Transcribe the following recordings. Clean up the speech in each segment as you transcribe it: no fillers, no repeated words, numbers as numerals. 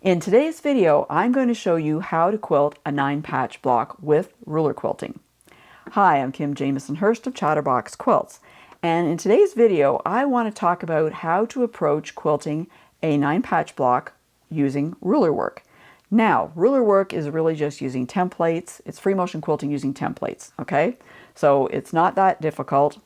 In today's video, I'm going to show you how to quilt a 9-patch block with ruler quilting. Hi, I'm Jamieson-Hirst of Chatterbox Quilts, and in today's video, I want to talk about how to approach quilting a 9-patch block using ruler work. Now, ruler work is really just using templates. It's free motion quilting using templates, okay? So it's not that difficult.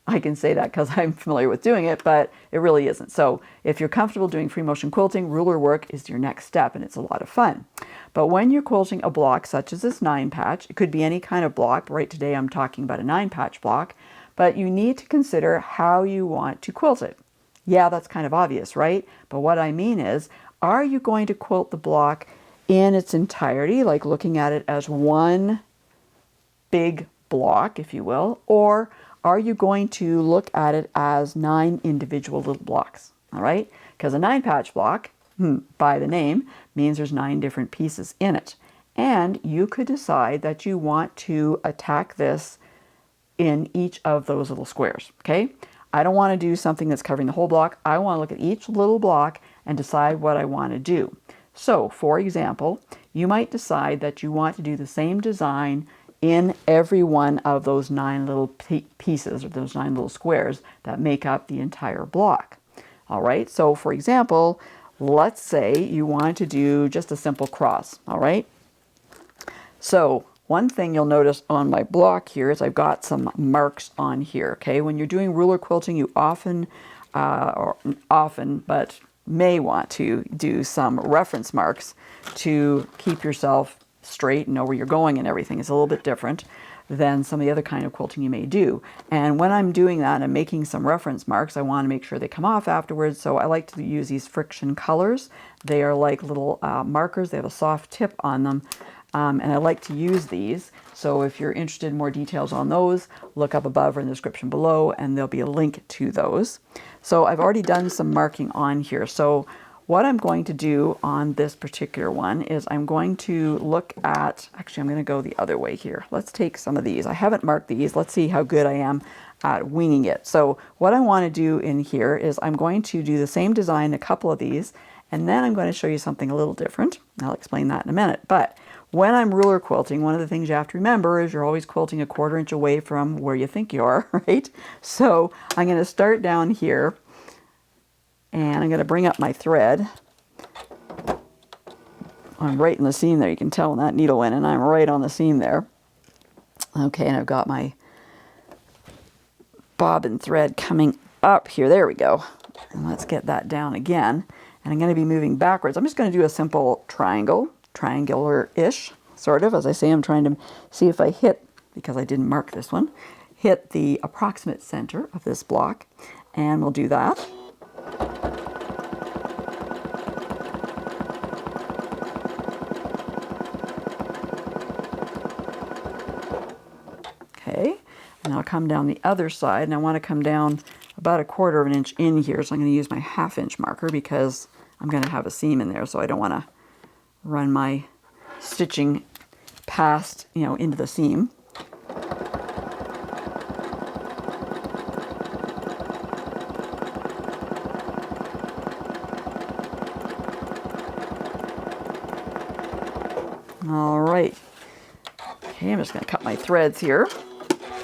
I can say that because I'm familiar with doing it, but it really isn't. So if you're comfortable doing free motion quilting, ruler work is your next step, and it's a lot of fun. But when you're quilting a block such as this 9-patch, it could be any kind of block. Right today I'm talking about a 9-patch block, but you need to consider how you want to quilt it. Yeah, that's kind of obvious, right? But what I mean is, are you going to quilt the block in its entirety, like looking at it as one big block, if you will, or are you going to look at it as 9 individual little blocks? All right, because a 9-patch block, by the name, means there's 9 different pieces in it. And you could decide that you want to attack this in each of those little squares, okay? I don't want to do something that's covering the whole block. I want to look at each little block and decide what I want to do. So, for example, you might decide that you want to do the same design in every one of those 9 little pieces, or those 9 little squares that make up the entire block. All right, so for example, let's say you want to do just a simple cross, all right? So one thing you'll notice on my block here is I've got some marks on here, okay? When you're doing ruler quilting, you often, but may want to do some reference marks to keep yourself straight and know where you're going and everything. It's a little bit different than some of the other kind of quilting you may do. And when I'm doing that and making some reference marks, I want to make sure they come off afterwards. So I like to use these friction colors. They are like little markers. They have a soft tip on them. And I like to use these. So if you're interested in more details on those, look up above or in the description below, and there'll be a link to those. So I've already done some marking on here. So what I'm going to do on this particular one is I'm going to look at, actually I'm going to go the other way here. Let's take some of these. I haven't marked these. Let's see how good I am at winging it. So what I want to do in here is I'm going to do the same design, a couple of these, and then I'm going to show you something a little different. I'll explain that in a minute. But when I'm ruler quilting, one of the things you have to remember is you're always quilting 1/4 inch away from where you think you are, right? So I'm going to start down here, and I'm going to bring up my thread. I'm right in the seam there. You can tell when that needle went in. I'm right on the seam there. Okay, and I've got my bobbin thread coming up here. There we go. And let's get that down again. And I'm going to be moving backwards. I'm just going to do a simple triangle, triangular-ish, sort of. As I say, I'm trying to see if I hit, because I didn't mark this one, hit the approximate center of this block. And we'll do that. Okay, and I'll come down the other side, and I want to come down about 1/4 inch in here, so I'm going to use my 1/2 inch marker because I'm going to have a seam in there, so I don't want to run my stitching past, into the seam. All right. Okay, I'm just going to cut my threads here.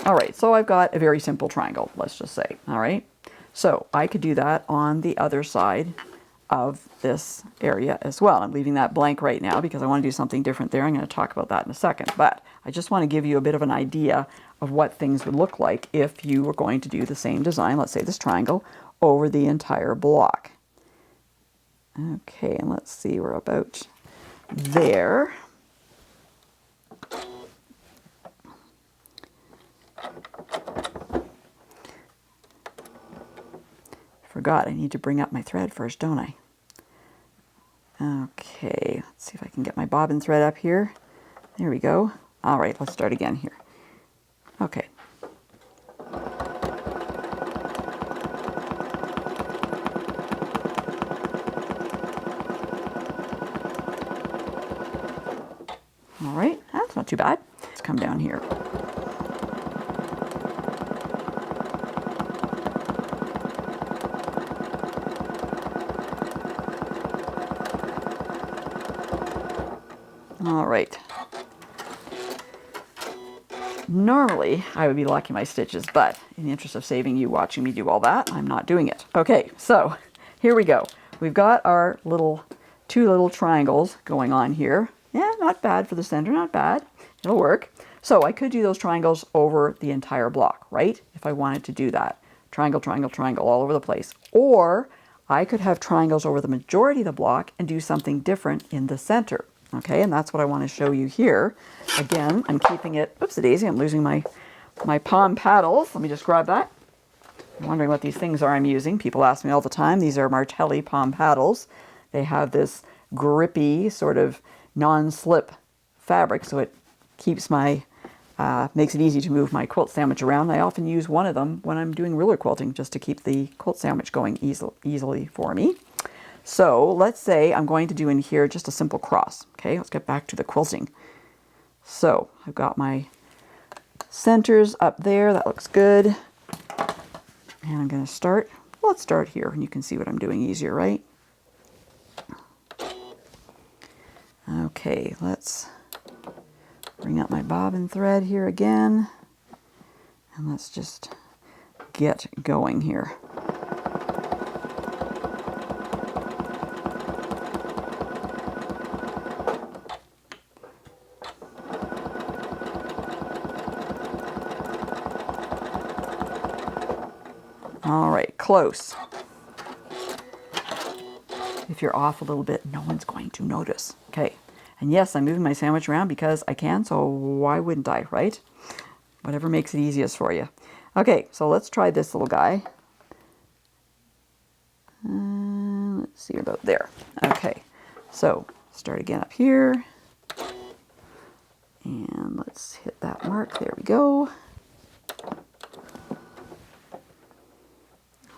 All right, so I've got a very simple triangle, let's just say. All right, so I could do that on the other side of this area as well. I'm leaving that blank right now because I want to do something different there. I'm going to talk about that in a second, but I just want to give you a bit of an idea of what things would look like if you were going to do the same design, let's say this triangle, over the entire block. Okay, and let's see, we're about there. Forgot, I need to bring up my thread first, don't I? Okay, let's see if I can get my bobbin thread up here. There we go. All right, let's start again here. Okay. All right, that's not too bad. Let's come down here. All right. Normally, I would be locking my stitches, but in the interest of saving you watching me do all that, I'm not doing it. Okay, so here we go. We've got our two little triangles going on here. Yeah, not bad for the center, not bad. It'll work. So I could do those triangles over the entire block, right? If I wanted to do that. Triangle, triangle, triangle all over the place. Or I could have triangles over the majority of the block and do something different in the center. Okay, and that's what I want to show you here. Again, I'm keeping it, oops, daisy, I'm losing my palm paddles. Let me just grab that. I'm wondering what these things are I'm using. People ask me all the time. These are Martelli palm paddles. They have this grippy sort of non-slip fabric, so it keeps makes it easy to move my quilt sandwich around. I often use one of them when I'm doing ruler quilting just to keep the quilt sandwich going easily for me. So let's say I'm going to do in here just a simple cross. Okay, let's get back to the quilting. So I've got my centers up there. That looks good. And I'm going to start. Well, let's start here and you can see what I'm doing easier, right? Okay, let's bring up my bobbin thread here again. And let's just get going here. All right, close. If you're off a little bit, no one's going to notice. Okay, and yes, I'm moving my sandwich around because I can, so why wouldn't I, right? Whatever makes it easiest for you. Okay, so let's try this little guy. Let's see about there. Okay, so start again up here. And let's hit that mark. There we go.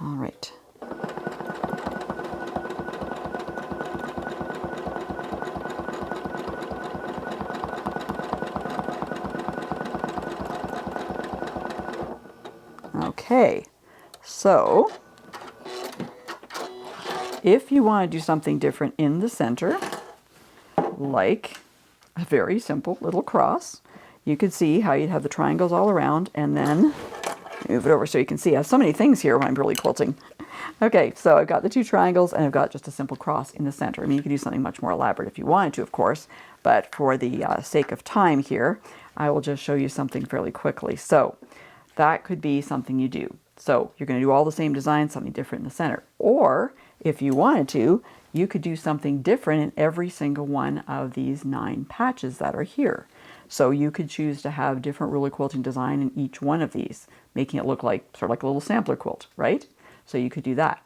All right. Okay, so if you want to do something different in the center, like a very simple little cross, you could see how you'd have the triangles all around and then move it over so you can see. I have so many things here when I'm really quilting. Okay, so I've got the two triangles and I've got just a simple cross in the center. I mean, you could do something much more elaborate if you wanted to, of course, but for the sake of time here, I will just show you something fairly quickly. So that could be something you do. So you're going to do all the same design, something different in the center. Or if you wanted to, you could do something different in every single one of these 9 patches that are here. So you could choose to have different ruler quilting design in each one of these, making it look like sort of like a little sampler quilt, right? So you could do that.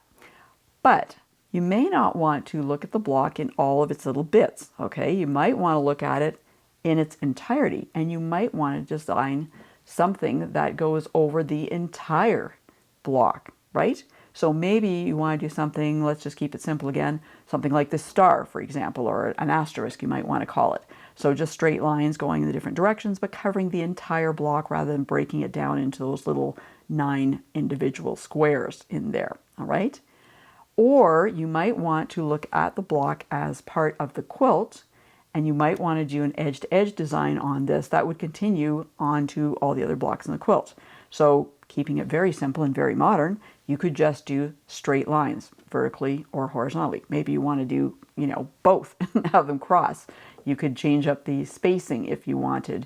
But you may not want to look at the block in all of its little bits, okay? You might want to look at it in its entirety, and you might want to design something that goes over the entire block, right? So maybe you want to do something, let's just keep it simple again, something like this star, for example, or an asterisk you might want to call it. So just straight lines going in the different directions, but covering the entire block rather than breaking it down into those little 9 individual squares in there, all right? Or you might want to look at the block as part of the quilt, and you might want to do an edge-to-edge design on this that would continue onto all the other blocks in the quilt. So keeping it very simple and very modern, you could just do straight lines, vertically or horizontally. Maybe you want to do, you know, both and have them cross. You could change up the spacing if you wanted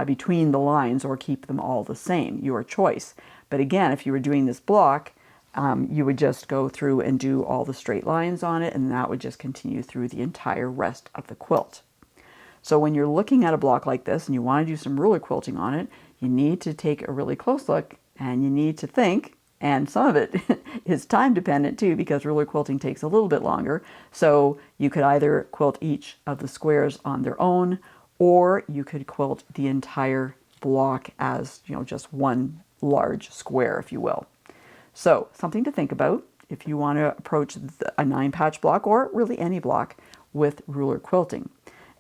between the lines or keep them all the same, your choice. But again, if you were doing this block, you would just go through and do all the straight lines on it, and that would just continue through the entire rest of the quilt. So when you're looking at a block like this and you want to do some ruler quilting on it, you need to take a really close look and you need to think, and some of it is time dependent too because ruler quilting takes a little bit longer. So you could either quilt each of the squares on their own, or you could quilt the entire block as, you know, just one large square, if you will. So something to think about if you want to approach a 9-patch block or really any block with ruler quilting.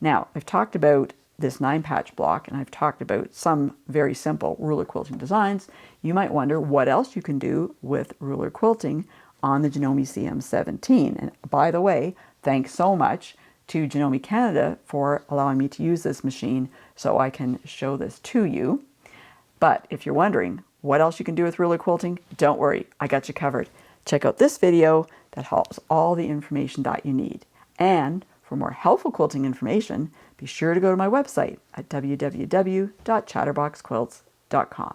Now, I've talked about this 9-patch block and I've talked about some very simple ruler quilting designs. You might wonder what else you can do with ruler quilting on the Janome CM17. And by the way, thanks so much to Janome Canada for allowing me to use this machine so I can show this to you. But if you're wondering what else you can do with ruler quilting, don't worry, I got you covered. Check out this video that has all the information that you need. And for more helpful quilting information, be sure to go to my website at www.chatterboxquilts.com.